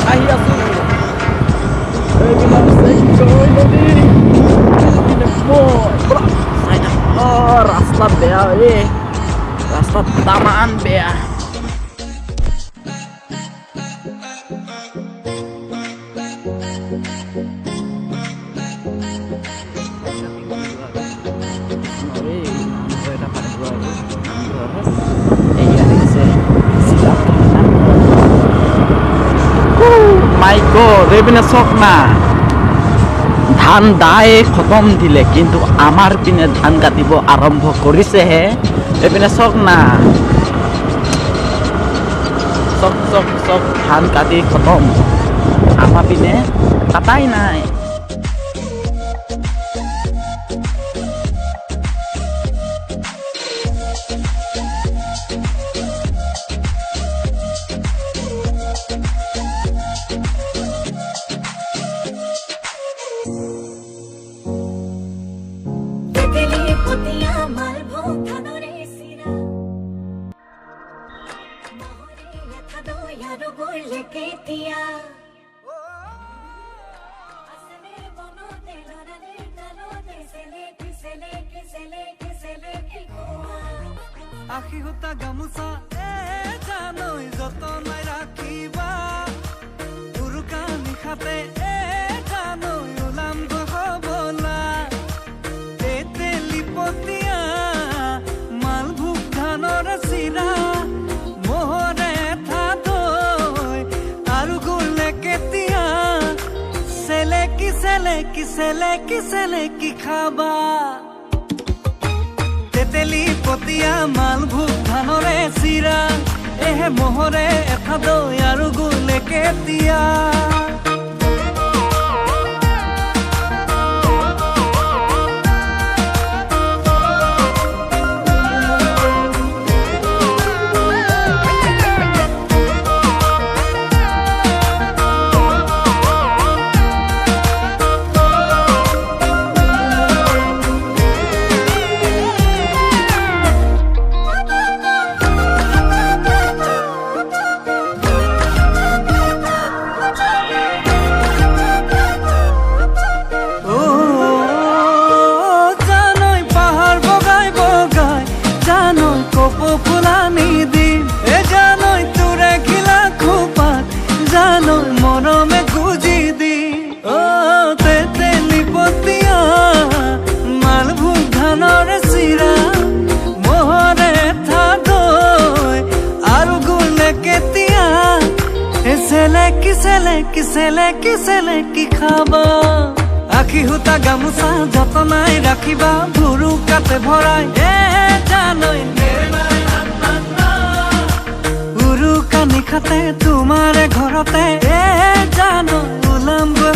Ahi asu. Kita sekoi tadi. Ini boy. Saya rasta bea rasta tamaan bea. মাইকো Rebina চক না ধান দাই খতম দিলে কিন্তু আমার পিনে ধান কাটিব আরম্ভ কৰিছেহে ৰেবিনা চক না চক ধান কাটি খতম আমাৰ পিনে কাটাই নাই আখি হুতা গামোচা জানৈ যতনাই ৰাখিবা উৰুকা নিশাতে জানৈ ওলাম গহবলা তেতেলি পতিয়া মালভোগ ধানৰ চিৰা মোহৰে থাদৈ আৰু গোলে কেতিয়া চেলেকি খাবা তেতেলি পতিয়া মালভোগ ধানৰে চিৰা এহে মোহৰে এঠা দৈ আৰু গোলে কেতিয়া চেলেকি খাবা আখি হুতা গামোচা যতনাই ৰাখিবা ভুৰু কাতে ভৰাই জানৈ উৰুকা নিশাতে তোমাৰে ঘৰতে জানৈ ওলাম গৈ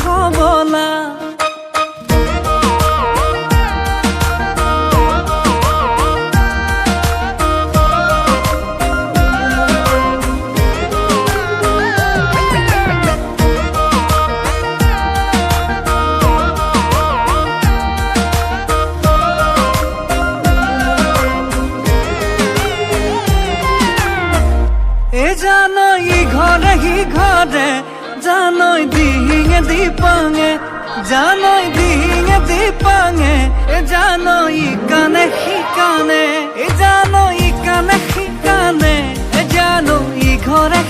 দিপাঙে জানই দিপাঙে জানই কানে শিকানে জানই কানে শিকানে জানই ঘৰে